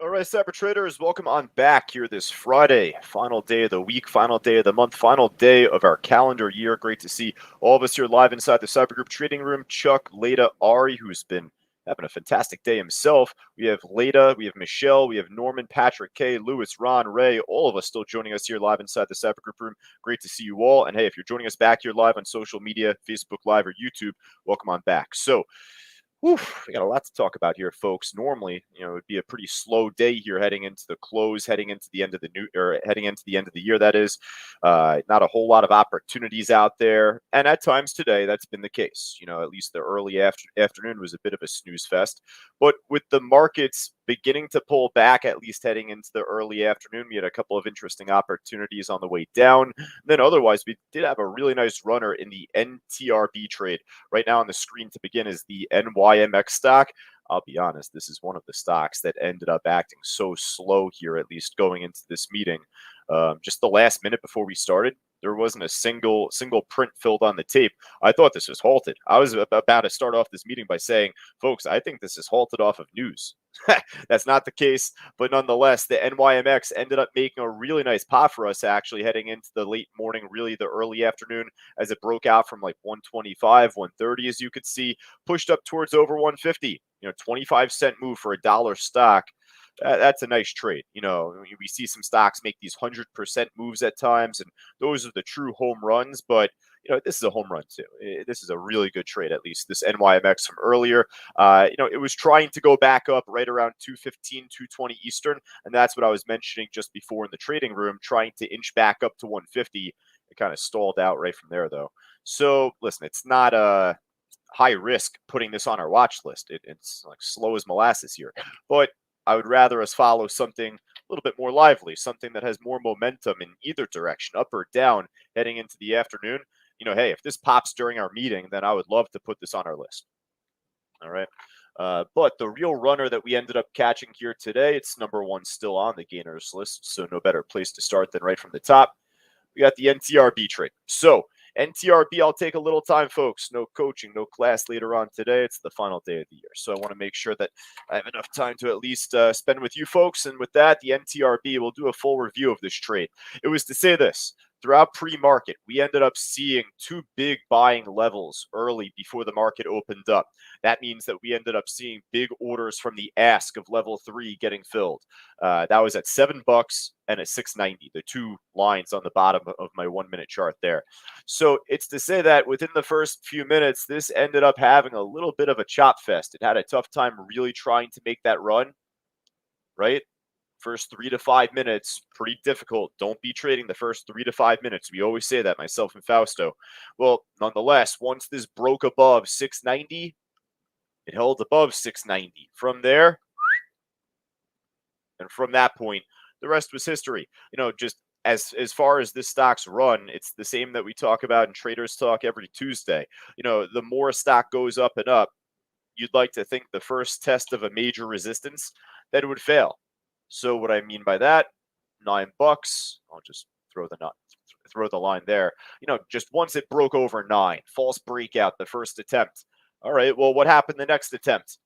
All right, Cyber Traders, welcome on back here this Friday. Final day of the week, final day of the month, final day of our calendar year. Great to see all of us here live inside the Cyber Group Trading Room. Chuck, Leda, Ari, who's been having a fantastic day himself. We have Leda, we have Michelle, we have Norman, Patrick, K, Lewis, Ron, Ray, all of us still joining us here live inside the Cyber Group Room. Great to see you all. And hey, if you're joining us back here live on social media, Facebook Live or YouTube, welcome on back. So, we got a lot to talk about here, folks. Normally, it would be a pretty slow day here heading into the close, heading into the end of the heading into the end of the year. That is, not a whole lot of opportunities out there, and at times today, that's been the case. At least the early afternoon was a bit of a snooze fest. But with the markets beginning to pull back, at least heading into the early afternoon, we had a couple of interesting opportunities on the way down. Then otherwise, we did have a really nice runner in the NTRB trade. Right now on the screen to begin is the NYMX stock. I'll be honest, this is one of the stocks that ended up acting so slow here, at least going into this meeting. Just the last minute before we started, there wasn't a single print filled on the tape. I thought this was halted. I was about to start off this meeting by saying, folks, I think this is halted off of news. That's not the case, but nonetheless, the NYMX ended up making a really nice pop for us, actually, heading into the late morning, really the early afternoon, as it broke out from like 125, 130, as you could see, pushed up towards over 150. 25-cent move for $1 stock. That's a nice trade. We see some stocks make these 100% moves at times, and those are the true home runs. But this is a home run too. This is a really good trade, at least this NYMX from earlier. It was trying to go back up right around 215, 220 Eastern, and that's what I was mentioning just before in the trading room, trying to inch back up to 150. It kind of stalled out right from there, though. So listen, it's not a high risk putting this on our watch list. It's like slow as molasses here, but I would rather us follow something a little bit more lively, something that has more momentum in either direction, up or down, heading into the afternoon. Hey, if this pops during our meeting, then I would love to put this on our list. All right. But the real runner that we ended up catching here today, it's number one still on the gainers list, so no better place to start than right from the top. We got the NTRB trade. So NTRB, I'll take a little time, folks. No coaching, no class later on today. It's the final day of the year. So I want to make sure that I have enough time to at least spend with you folks. And with that, the NTRB will do a full review of this trade. It was to say this. Throughout pre-market, we ended up seeing two big buying levels early before the market opened up. That means that we ended up seeing big orders from the ask of level 3 getting filled. That was at $7 and at 690, the two lines on the bottom of my 1 minute chart there. So it's to say that within the first few minutes, this ended up having a little bit of a chop fest. It had a tough time really trying to make that run, right? First 3 to 5 minutes, pretty difficult. Don't be trading the first 3 to 5 minutes. We always say that, myself and Fausto. Well, nonetheless, once this broke above 690, it held above 690. From there, and from that point, the rest was history. Just as far as this stock's run, it's the same that we talk about in Traders Talk every Tuesday. The more a stock goes up and up, you'd like to think the first test of a major resistance that it would fail. So what I mean by that, $9. I'll just throw the line there. Just once it broke over 9, false breakout, the first attempt. All right, well, what happened the next attempt?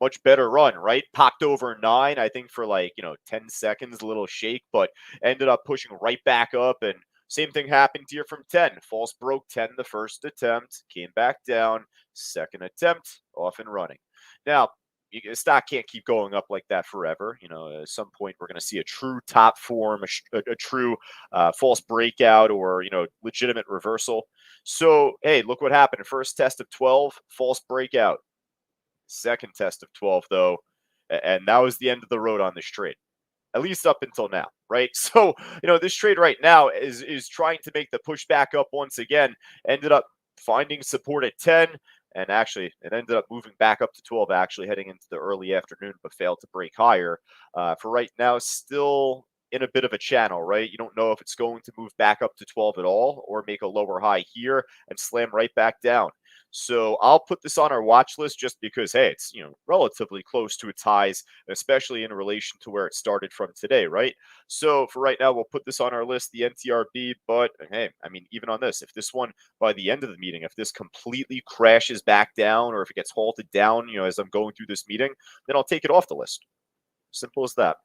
Much better run, right? Popped over 9, I think, for 10 seconds, a little shake, but ended up pushing right back up. And same thing happened here from 10. False broke 10 the first attempt, came back down, second attempt, off and running. Now, stock can't keep going up like that forever. At some point we're going to see a true top form, a true false breakout, or legitimate reversal. So hey, look what happened. First test of 12, false breakout. Second test of 12, though, and that was the end of the road on this trade, at least up until now, right? So this trade right now is trying to make the push back up once again. Ended up finding support at 10. And actually, it ended up moving back up to 12, actually, heading into the early afternoon, but failed to break higher. For right now, still in a bit of a channel, right? You don't know if it's going to move back up to 12 at all or make a lower high here and slam right back down. So I'll put this on our watch list just because, hey, it's relatively close to its highs, especially in relation to where it started from today, right? So for right now, we'll put this on our list, the NTRB. But hey, I mean, even on this, if this one by the end of the meeting, if this completely crashes back down, or if it gets halted down, as I'm going through this meeting, then I'll take it off the list. Simple as that.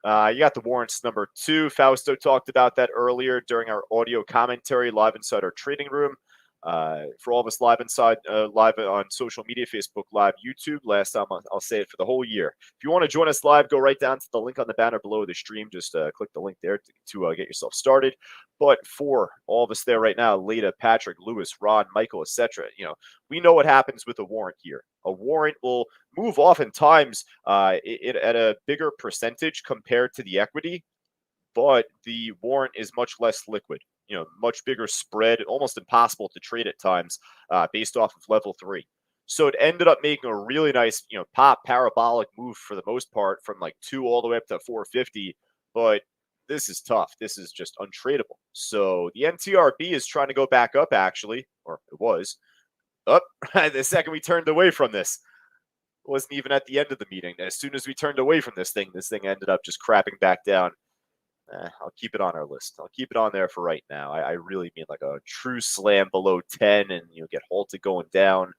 You got the warrants number 2. Fausto talked about that earlier during our audio commentary live inside our trading room. For all of us live on social media, Facebook Live, YouTube. Last time I'll say it for the whole year. If you want to join us live, go right down to the link on the banner below the stream. Just click the link there to get yourself started. But for all of us there right now, Leda, Patrick, Lewis, Ron, Michael, etc., we know what happens with a warrant here. A warrant will move oftentimes at a bigger percentage compared to the equity, but the warrant is much less liquid. Much bigger spread, almost impossible to trade at times based off of level 3. So it ended up making a really nice, pop parabolic move for the most part from like 2 all the way up to 450. But this is tough. This is just untradeable. So the NTRB is trying to go back up, actually, or it was up the second we turned away from this. It wasn't even at the end of the meeting. As soon as we turned away from this thing ended up just crapping back down. I'll keep it on our list. I'll keep it on there for right now. I really mean like a true slam below 10 and get halted going down.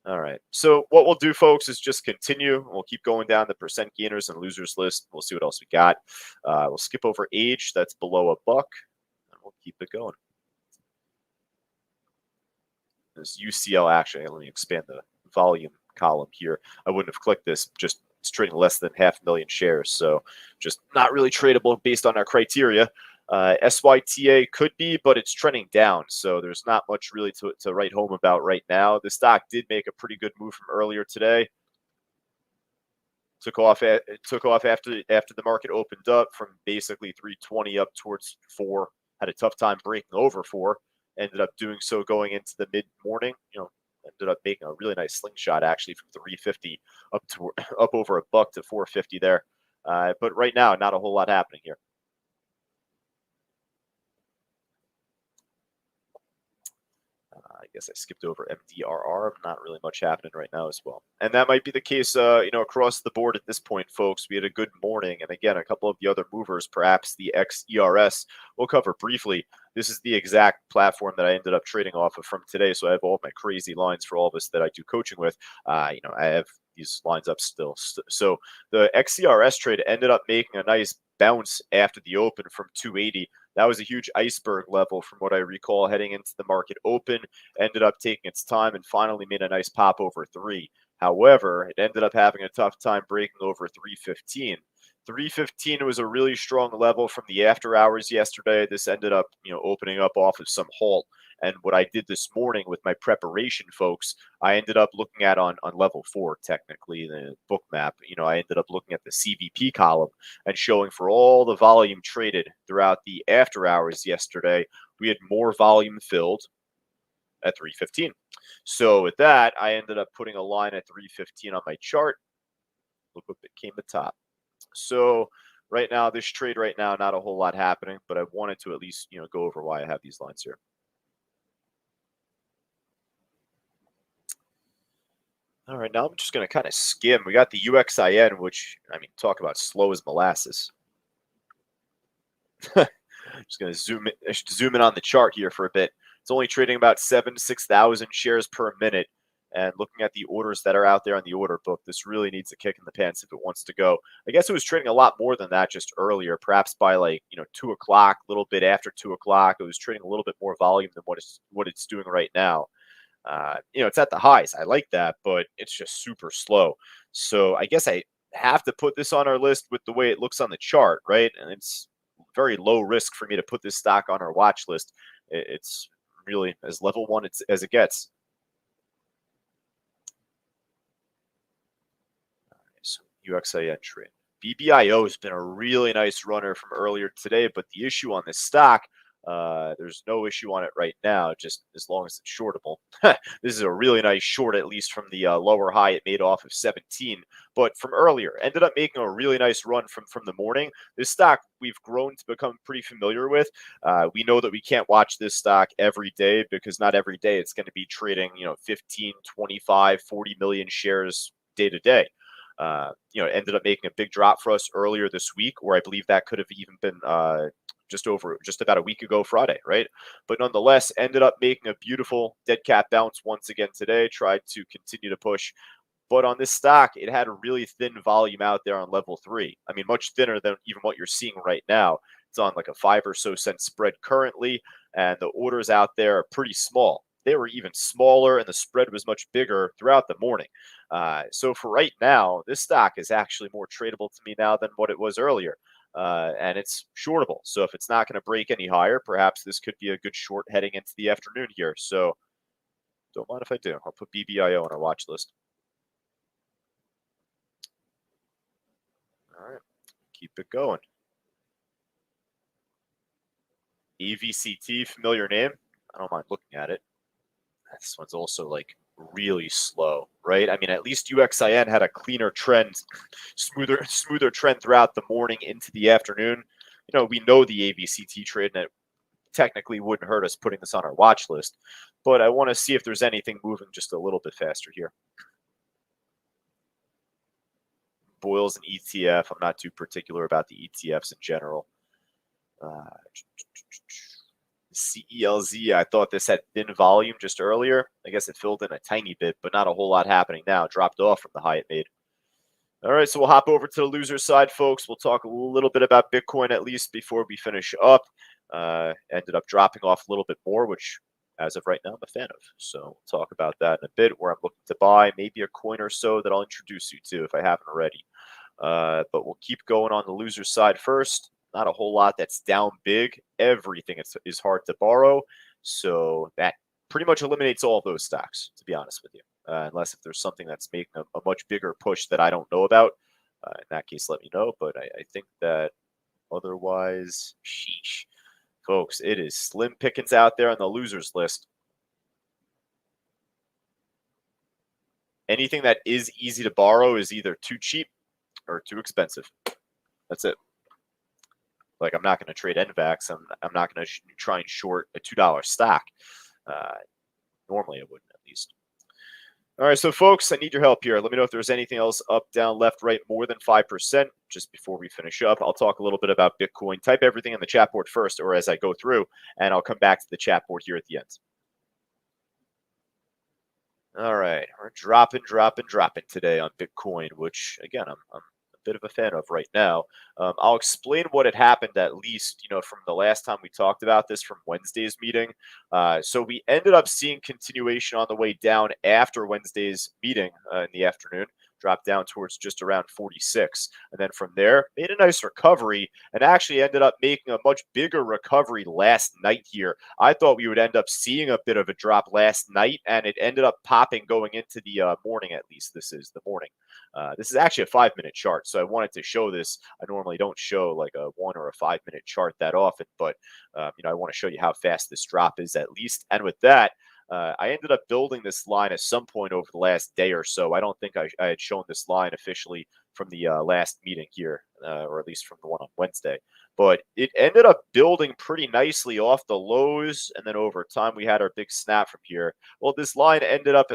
All right. So what we'll do, folks, is just continue. We'll keep going down the percent gainers and losers list. We'll see what else we got. We'll skip over age. That's below $1, and we'll keep it going. This UCL actually, let me expand the volume column here. I wouldn't have clicked this, just it's trading less than 500,000 shares, so just not really tradable based on our criteria. SYTA could be, but it's trending down, so there's not much really to write home about right now. The stock did make a pretty good move from earlier today. Took off after the market opened up from basically 320 up towards 4. Had a tough time breaking over 4. Ended up doing so going into the mid-morning. Ended up making a really nice slingshot actually from 350 up over $1 to 450 there. But right now, not a whole lot happening here. I guess I skipped over MDRR. Not really much happening right now as well. And that might be the case, across the board at this point, folks. We had a good morning. And again, a couple of the other movers, perhaps the XERS, we'll cover briefly. This is the exact platform that I ended up trading off of from today. So I have all my crazy lines for all of us that I do coaching with. I have these lines up still. So the XERS trade ended up making a nice bounce after the open from 280. That was a huge iceberg level from what I recall heading into the market open. Ended up taking its time and finally made a nice pop over 3. However, it ended up having a tough time breaking over 315. 315 was a really strong level from the after hours yesterday. This ended up, opening up off of some halt. And what I did this morning with my preparation, folks, I ended up looking at on level 4, technically, the book map. I ended up looking at the CVP column and showing for all the volume traded throughout the after hours yesterday, we had more volume filled at 315. So with that, I ended up putting a line at 315 on my chart. Look what became the top. So right now, this trade right now, not a whole lot happening, but I wanted to at least, go over why I have these lines here. All right, now I'm just going to kind of skim. We got the UXIN, which, talk about slow as molasses. Just going to zoom in on the chart here for a bit. It's only trading about 7,000 to 6,000 shares per minute. And looking at the orders that are out there on the order book, this really needs a kick in the pants if it wants to go. I guess it was trading a lot more than that just earlier, perhaps by 2 o'clock, a little bit after 2 o'clock. It was trading a little bit more volume than what it's doing right now. It's at the highs. I like that, but it's just super slow. So I guess I have to put this on our list with the way it looks on the chart, right? And it's very low risk for me to put this stock on our watch list. It's really as level 1 as it gets. So UXIN trade. BBIO has been a really nice runner from earlier today, but the issue on this stock, there's no issue on it right now, just as long as it's shortable. This is a really nice short, at least from the lower high it made off of 17. But from earlier, ended up making a really nice run from the morning. This stock we've grown to become pretty familiar with. We know that we can't watch this stock every day because not every day it's going to be trading, 15, 25, 40 million shares day to day. It ended up making a big drop for us earlier this week, or I believe that could have even been just about a week ago Friday, right? But nonetheless, ended up making a beautiful dead cat bounce once again today. Tried to continue to push But on this stock, it had a really thin volume out there on level 3. I mean, much thinner than even what you're seeing right now. It's on like a 5 or so cent spread currently, and the orders out there are pretty small. They were even smaller, and the spread was much bigger throughout the morning. So for right now, this stock is actually more tradable to me now than what it was earlier. And it's shortable. So if it's not going to break any higher, perhaps this could be a good short heading into the afternoon here. So don't mind if I do. I'll put BBIO on our watch list. All right, keep it going. AVCT, familiar name. I don't mind looking at it. This one's also like really slow, right? I mean, at least UXIN had a cleaner trend, smoother trend throughout the morning into the afternoon. You know, we know the AVCT trade, and it technically wouldn't hurt us putting this on our watch list. But I want to see if there's anything moving just a little bit faster here. Boils and ETF. I'm not too particular about the ETFs in general. CELZ, I thought this had thin volume just earlier. I guess it filled in a tiny bit, but not a whole lot happening now. Dropped off from the high it made. All right, so we'll hop over to the loser side, folks. We'll talk a little bit about Bitcoin at least before we finish up. Ended up dropping off a little bit more, which as of right now, I'm a fan of. So we'll talk about that in a bit, where I'm looking to buy maybe a coin or so that I'll introduce you to if I haven't already. But we'll keep going on the loser side first. Not a whole lot that's down big. Everything is hard to borrow. So that pretty much eliminates all of those stocks, to be honest with you. Unless if there's something that's making a much bigger push that I don't know about. In that case, let me know. But I think that otherwise, sheesh. Folks, it is slim pickings out there on the losers list. Anything that is easy to borrow is either too cheap or too expensive. That's it. Like, I'm not going to trade NVAX. I'm not going to try and short a $2 stock. Normally, I wouldn't, at least. All right, so folks, I need your help here. Let me know if there's anything else up, down, left, right, more than 5%. Just before we finish up, I'll talk a little bit about Bitcoin. Type everything in the chat board first, or as I go through, and I'll come back to the chat board here at the end. All right, we're dropping today on Bitcoin, which, again, I'm a bit of a fan of right now. I'll explain what had happened, at least, from the last time we talked about this, from Wednesday's meeting. So we ended up seeing continuation on the way down after Wednesday's meeting in the afternoon. Dropped down towards just around 46. And then from there, made a nice recovery and actually ended up making a much bigger recovery last night here. I thought we would end up seeing a bit of a drop last night, and it ended up popping going into the morning, at least. This is the morning. This is actually a 5-minute chart, so I wanted to show this. I normally don't show like a 1 or a 5-minute chart that often, but I want to show you how fast this drop is, at least. And with that, I ended up building this line at some point over the last day or so. I don't think I had shown this line officially from the last meeting here, or at least from the one on Wednesday. But it ended up building pretty nicely off the lows, and then over time we had our big snap from here. Well, this line ended up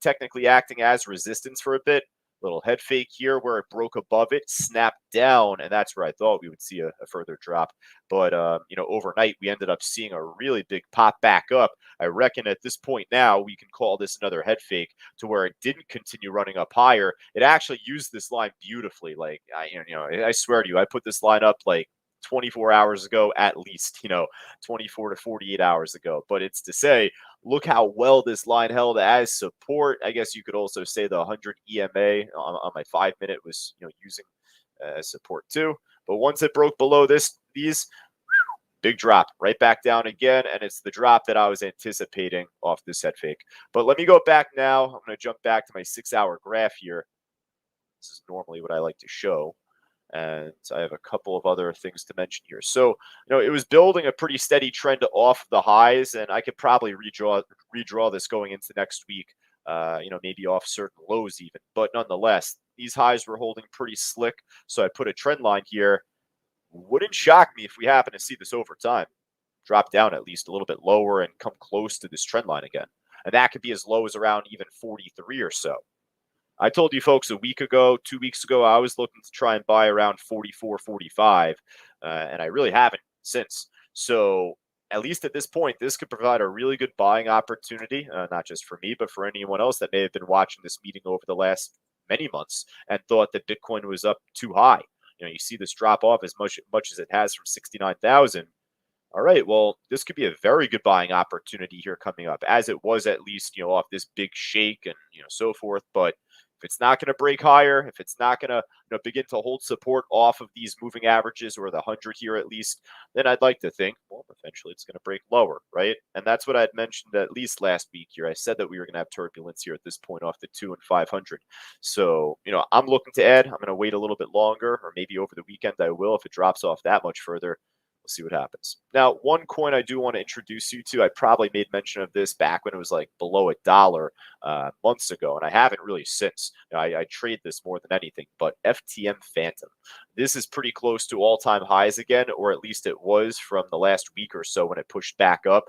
technically acting as resistance for a bit. Little head fake here where it broke above it, snapped down, and that's where I thought we would see a further drop. But, overnight we ended up seeing a really big pop back up. I reckon at this point now we can call this another head fake, to where it didn't continue running up higher. It actually used this line beautifully. Like, I swear to you, I put this line up like 24 hours ago, at least, 24 to 48 hours ago. But it's to say, look how well this line held as support. I guess you could also say the 100 EMA on my 5-minute was, using as support too. But once it broke below these, big drop right back down again. And it's the drop that I was anticipating off this head fake. But let me go back now. I'm going to jump back to my 6-hour graph here. This is normally what I like to show. And I have a couple of other things to mention here. So, it was building a pretty steady trend off the highs, and I could probably redraw this going into next week, maybe off certain lows even. But nonetheless, these highs were holding pretty slick. So I put a trend line here. Wouldn't shock me if we happen to see this over time drop down at least a little bit lower and come close to this trend line again. And that could be as low as around even 43 or so. I told you folks a week ago, 2 weeks ago, I was looking to try and buy around 44, 45, and I really haven't since. So at least at this point, this could provide a really good buying opportunity, not just for me, but for anyone else that may have been watching this meeting over the last many months and thought that Bitcoin was up too high. You see this drop off as much as it has from 69,000. All right, well, this could be a very good buying opportunity here coming up, as it was at least, off this big shake and, so forth. But if it's not going to break higher, if it's not going to, begin to hold support off of these moving averages or the 100 here at least, then I'd like to think, well, eventually it's going to break lower, right? And that's what I'd mentioned at least last week here. I said that we were going to have turbulence here at this point off the 2 and 500. So, I'm looking to add. I'm going to wait a little bit longer, or maybe over the weekend I will if it drops off that much further. We'll see what happens. Now, one coin I do want to introduce you to, I probably made mention of this back when it was like below $1 months ago, and I haven't really since. I trade this more than anything, but FTM Phantom. This is pretty close to all-time highs again, or at least it was from the last week or so when it pushed back up.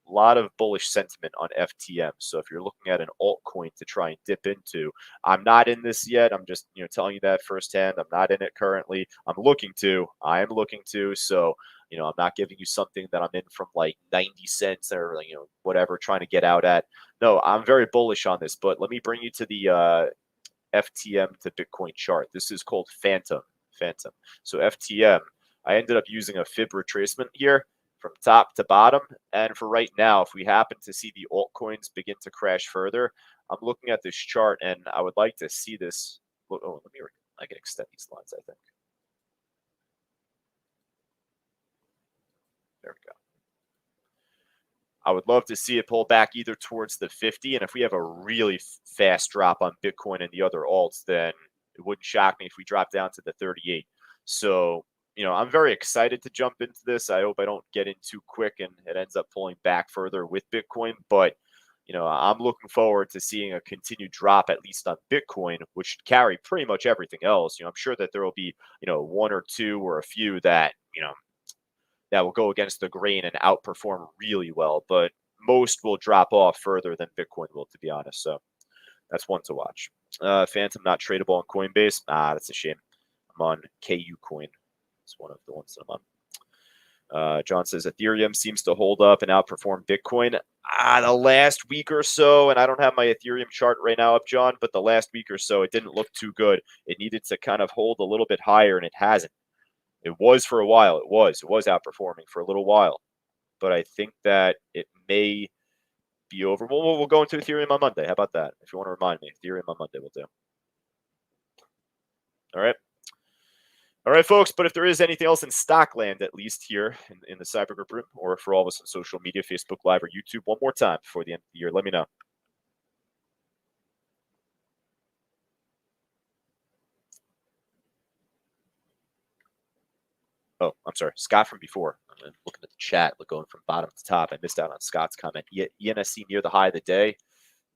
A lot of bullish sentiment on FTM. So if you're looking at an altcoin to try and dip into, I'm not in this yet. I'm just, telling you that firsthand. I'm not in it currently. I am looking to. So, I'm not giving you something that I'm in from like 90 cents or, whatever, trying to get out at. No, I'm very bullish on this, but let me bring you to the FTM to Bitcoin chart. This is called Phantom. So FTM, I ended up using a fib retracement here from top to bottom. And for right now, if we happen to see the altcoins begin to crash further, I'm looking at this chart and I would like to see this. Oh, I can extend these lines, I think. There we go. I would love to see it pull back either towards the 50. And if we have a really fast drop on Bitcoin and the other alts, then it wouldn't shock me if we drop down to the 38. So, I'm very excited to jump into this. I hope I don't get in too quick and it ends up pulling back further with Bitcoin. But, I'm looking forward to seeing a continued drop, at least on Bitcoin, which should carry pretty much everything else. I'm sure that there will be, one or two or a few that, that will go against the grain and outperform really well. But most will drop off further than Bitcoin will, to be honest. So that's one to watch. Phantom not tradable on Coinbase. That's a shame. I'm on KU Coin. It's one of the ones that I'm on. John says Ethereum seems to hold up and outperform Bitcoin. The last week or so, and I don't have my Ethereum chart right now up, John, but the last week or so, it didn't look too good. It needed to kind of hold a little bit higher, and it hasn't. It was for a while. It was outperforming for a little while, but I think that it may be over. We'll go into Ethereum on Monday. How about that? If you want to remind me, Ethereum on Monday, we'll do. All right, folks. But if there is anything else in Stockland, at least here in the Cyber Group room, or for all of us on social media, Facebook Live or YouTube, one more time before the end of the year, let me know. Oh, I'm sorry, Scott from before. I'm looking at the chat, going from bottom to top. I missed out on Scott's comment. ENSC near the high of the day.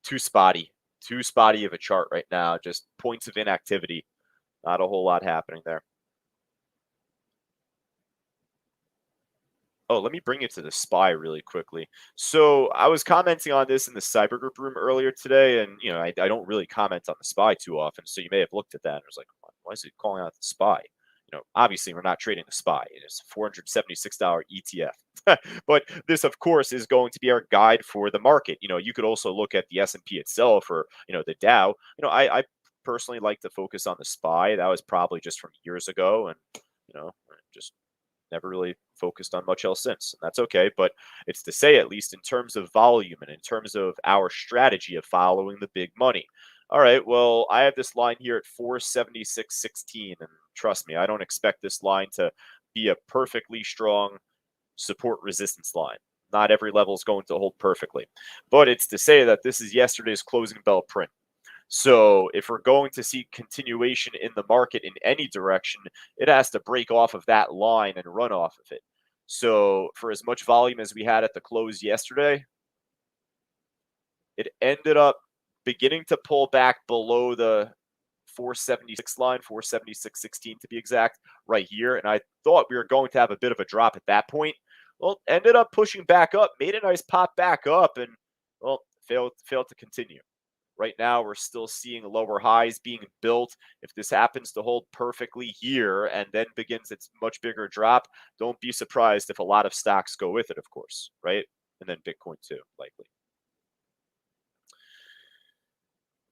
Too spotty of a chart right now. Just points of inactivity. Not a whole lot happening there. Oh, let me bring it to the SPY really quickly. So I was commenting on this in the Cyber Group room earlier today, and I don't really comment on the SPY too often. So you may have looked at that and was like, why is it calling out the SPY? Obviously we're not trading the SPY. It is a $476 ETF. But this, of course, is going to be our guide for the market. You could also look at the S&P itself or, the Dow. I personally like to focus on the SPY. That was probably just from years ago. And, just never really focused on much else since. And that's okay. But it's to say, at least in terms of volume and in terms of our strategy of following the big money. All right, well, I have this line here at 476.16, and trust me, I don't expect this line to be a perfectly strong support resistance line. Not every level is going to hold perfectly, but it's to say that this is yesterday's closing bell print. So if we're going to see continuation in the market in any direction, it has to break off of that line and run off of it. So for as much volume as we had at the close yesterday, it ended up beginning to pull back below the 476 line, 476.16 to be exact, right here. And I thought we were going to have a bit of a drop at that point. Well, ended up pushing back up, made a nice pop back up, and, well, failed to continue. Right now, we're still seeing lower highs being built. If this happens to hold perfectly here and then begins its much bigger drop, don't be surprised if a lot of stocks go with it, of course, right? And then Bitcoin too, likely.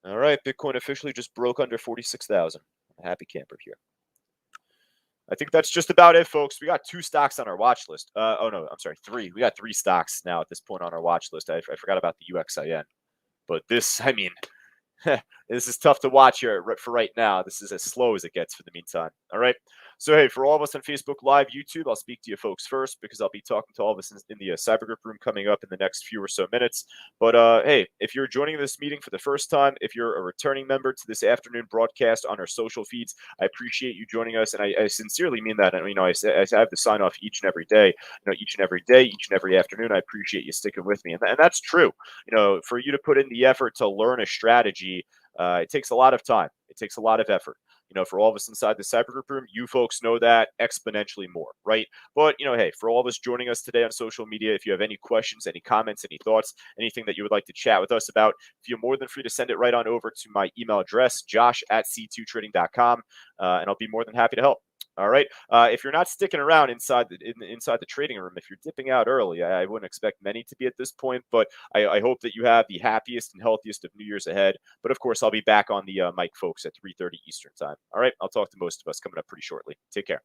All right, Bitcoin officially just broke under 46,000. Happy camper here. I think that's just about it, folks. We got 2 stocks on our watch list. Oh no, I'm sorry, 3. We got 3 stocks now at this point on our watch list. I forgot about the UXIN, but this, I mean, this is tough to watch here for right now. This is as slow as it gets for the meantime. All right. So, hey, for all of us on Facebook Live, YouTube, I'll speak to you folks first because I'll be talking to all of us in the cyber group room coming up in the next few or so minutes. But hey, if you're joining this meeting for the first time, if you're a returning member to this afternoon broadcast on our social feeds, I appreciate you joining us, and I sincerely mean that. And I have to sign off each and every day. Each and every day, each and every afternoon. I appreciate you sticking with me, and that's true. For you to put in the effort to learn a strategy, it takes a lot of time. It takes a lot of effort. For all of us inside the cyber group room, you folks know that exponentially more, right? But, hey, for all of us joining us today on social media, if you have any questions, any comments, any thoughts, anything that you would like to chat with us about, feel more than free to send it right on over to my email address, josh@c2trading.com, and I'll be more than happy to help. All right. If you're not sticking around inside the trading room, if you're dipping out early, I wouldn't expect many to be at this point, but I hope that you have the happiest and healthiest of New Year's ahead. But of course, I'll be back on the mic, folks, at 3:30 Eastern time. All right. I'll talk to most of us coming up pretty shortly. Take care.